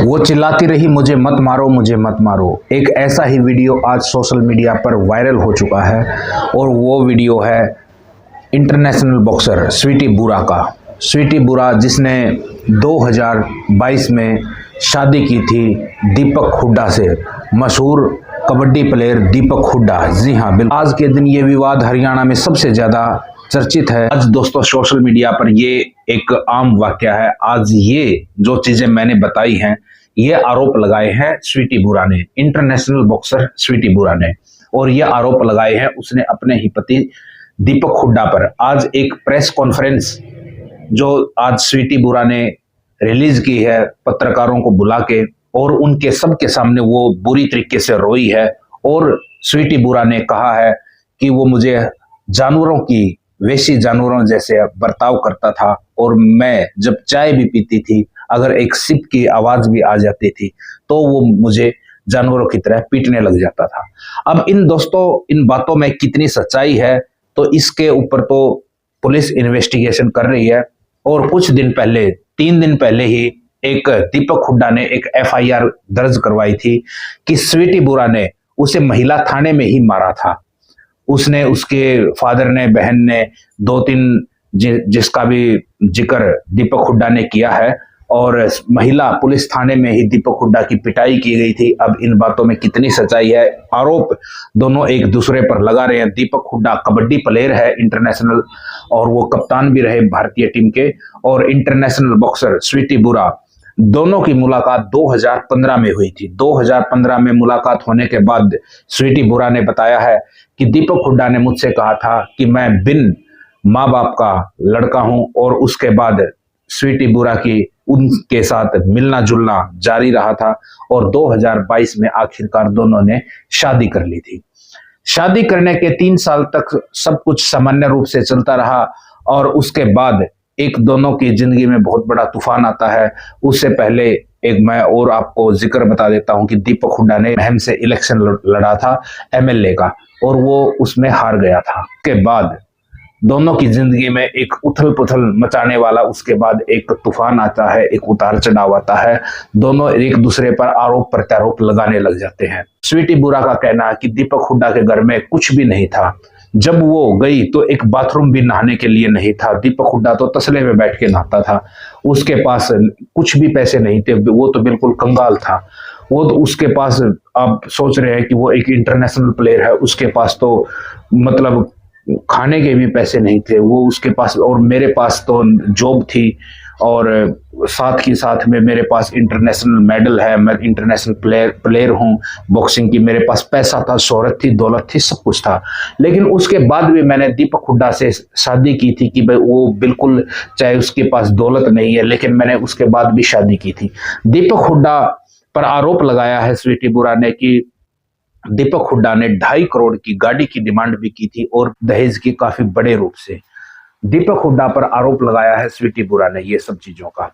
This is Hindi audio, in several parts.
वो चिल्लाती रही, मुझे मत मारो, मुझे मत मारो। एक ऐसा ही वीडियो आज सोशल मीडिया पर वायरल हो चुका है और वो वीडियो है इंटरनेशनल बॉक्सर स्वीटी बुरा का। स्वीटी बुरा जिसने 2022 में शादी की थी दीपक हुड्डा से, मशहूर कबड्डी प्लेयर दीपक हुड्डा। जी हाँ, बिल्कुल आज के दिन ये विवाद हरियाणा में सबसे ज्यादा चर्चित है। आज दोस्तों सोशल मीडिया पर ये एक आम वाकया है। आज ये जो चीजें मैंने बताई हैं, ये आरोप लगाए हैं स्वीटी बुरा ने, इंटरनेशनल बॉक्सर स्वीटी बुरा ने, और ये आरोप लगाए हैं उसने अपने ही पति दीपक हुड्डा पर। आज एक प्रेस कॉन्फ्रेंस जो आज स्वीटी बुरा ने रिलीज की है पत्रकारों को बुला के, और उनके सबके सामने वो बुरी तरीके से रोई है। और स्वीटी बुरा ने कहा है कि वो मुझे जानवरों की वैसी जानवरों जैसे बर्ताव करता था, और मैं जब चाय भी पीती थी अगर एक सिप की आवाज भी आ जाती थी तो वो मुझे जानवरों की तरह पीटने लग जाता था। अब इन बातों में कितनी सच्चाई है तो इसके ऊपर तो पुलिस इन्वेस्टिगेशन कर रही है। और कुछ दिन पहले, 3 दिन पहले ही एक दीपक हुड्डा ने एक FIR दर्ज करवाई थी कि स्वीटी बुरा ने उसे महिला थाने में ही मारा था। उसने, उसके फादर ने, बहन ने, 2-3 जिसका भी जिक्र दीपक हुड्डा ने किया है, और महिला पुलिस थाने में ही दीपक हुड्डा की पिटाई की गई थी। अब इन बातों में कितनी सच्चाई है, आरोप दोनों एक दूसरे पर लगा रहे हैं। दीपक हुड्डा कबड्डी प्लेयर है इंटरनेशनल, और वो कप्तान भी रहे भारतीय टीम के, और इंटरनेशनल बॉक्सर स्वीटी बुरा, दोनों की मुलाकात 2015 में हुई थी। 2015 में मुलाकात होने के बाद स्वीटी बुरा ने बताया है कि दीपक हुड्डा ने मुझसे कहा था कि मैं बिन माँ बाप का लड़का हूं, और उसके बाद स्वीटी बुरा की उनके साथ मिलना जुलना जारी रहा था, और 2022 में आखिरकार दोनों ने शादी कर ली थी। शादी करने के 3 साल तक सब कुछ सामान्य रूप से चलता रहा, और उसके बाद एक दोनों की जिंदगी में बहुत बड़ा तूफान आता है। उससे पहले एक मैं और आपको जिक्र बता देता हूं कि दीपक हुड्डा ने महम से इलेक्शन लड़ा था MLA का, और वो उसमें हार गया था। उसके बाद दोनों की जिंदगी में एक उथल पुथल मचाने वाला, उसके बाद एक तूफान आता है, एक उतार चढ़ाव आता है। दोनों एक दूसरे पर आरोप प्रत्यारोप लगाने लग जाते हैं। स्वीटी बुरा का कहना है कि दीपक हुड्डा के घर में कुछ भी नहीं था। जब वो गई तो एक बाथरूम भी नहाने के लिए नहीं था। दीपक हुड्डा तो तसले में बैठ के नहाता था, उसके पास कुछ भी पैसे नहीं थे, वो तो बिल्कुल कंगाल था। वो तो उसके पास, आप सोच रहे हैं कि वो एक इंटरनेशनल प्लेयर है, उसके पास तो मतलब खाने के भी पैसे नहीं थे वो उसके पास। और मेरे पास तो जॉब थी, और साथ ही साथ में मेरे पास इंटरनेशनल मेडल है, मैं इंटरनेशनल प्लेयर हूँ बॉक्सिंग की, मेरे पास पैसा था, शोहरत थी, दौलत थी, सब कुछ था। लेकिन उसके बाद भी मैंने दीपक हुड्डा से शादी की थी कि भाई वो बिल्कुल, चाहे उसके पास दौलत नहीं है, लेकिन मैंने उसके बाद भी शादी की थी। दीपक हुड्डा पर आरोप लगाया है स्वीटी बुरा ने कि दीपक हुड्डा ने 2.5 करोड़ की गाड़ी की डिमांड भी की थी, और दहेज की काफी बड़े रूप से। दीपक हुड्डा पर आरोप लगाया है स्वीटी बुरा ने ये सब चीजों का।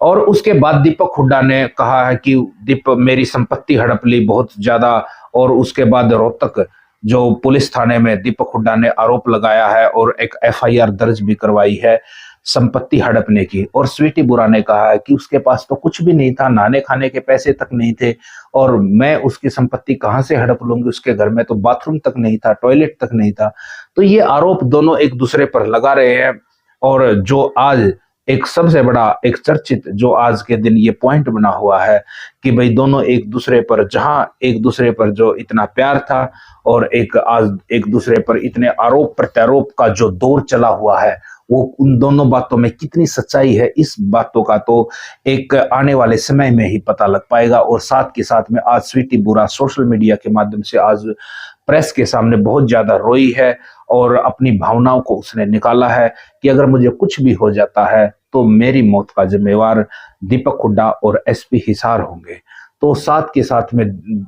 और उसके बाद दीपक हुड्डा ने कहा है कि दीपक मेरी संपत्ति हड़प ली बहुत ज्यादा। और उसके बाद रोहतक जो पुलिस थाने में दीपक हुड्डा ने आरोप लगाया है और एक FIR दर्ज भी करवाई है संपत्ति हड़पने की। और स्वीटी बुरा ने कहा है कि उसके पास तो कुछ भी नहीं था, नहाने खाने के पैसे तक नहीं थे, और मैं उसकी संपत्ति कहां से हड़प लूंगी, उसके घर में तो बाथरूम तक नहीं था, टॉयलेट तक नहीं था। तो ये आरोप दोनों एक दूसरे पर लगा रहे हैं। और जो आज एक सबसे बड़ा, एक चर्चित जो आज के दिन ये पॉइंट बना हुआ है कि भाई दोनों एक दूसरे पर, जहां एक दूसरे पर जो इतना प्यार था, और एक आज एक दूसरे पर इतने आरोप प्रत्यारोप का जो दौर चला हुआ है, वो उन दोनों बातों में कितनी सच्चाई है, इस बातों का तो एक आने वाले समय में ही पता लग पाएगा। और साथ के साथ में आज स्वीटी बुरा सोशल मीडिया के माध्यम से आज प्रेस के सामने बहुत ज्यादा रोई है, और अपनी भावनाओं को उसने निकाला है कि अगर मुझे कुछ भी हो जाता है तो मेरी मौत का जिम्मेवार दीपक हुड्डा और SP हिसार होंगे। तो साथ के साथ में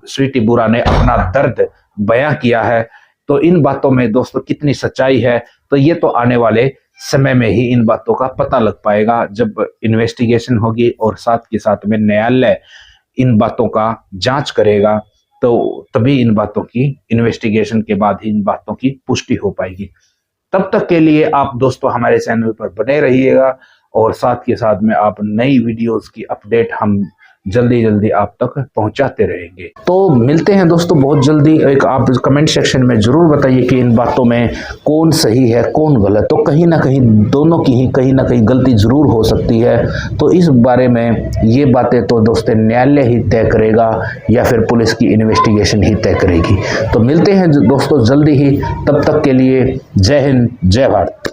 स्वीटी बुरा ने अपना दर्द बयां किया है। तो इन बातों में दोस्तों कितनी सच्चाई है, तो ये तो आने वाले समय में ही इन बातों का पता लग पाएगा, जब इन्वेस्टिगेशन होगी और साथ के साथ में न्यायालय इन बातों का जांच करेगा, तो तभी इन बातों की, इन्वेस्टिगेशन के बाद ही इन बातों की पुष्टि हो पाएगी। तब तक के लिए आप दोस्तों हमारे चैनल पर बने रहिएगा, और साथ के साथ में आप नई वीडियोस की अपडेट हम जल्दी जल्दी आप तक पहुंचाते रहेंगे। तो मिलते हैं दोस्तों बहुत जल्दी। एक आप कमेंट सेक्शन में ज़रूर बताइए कि इन बातों में कौन सही है कौन गलत। तो कहीं ना कहीं दोनों की ही कहीं ना कहीं गलती ज़रूर हो सकती है। तो इस बारे में ये बातें तो दोस्तों न्यायालय ही तय करेगा या फिर पुलिस की इन्वेस्टिगेशन ही तय करेगी। तो मिलते हैं दोस्तों जल्दी ही, तब तक के लिए जय हिंद जय भारत।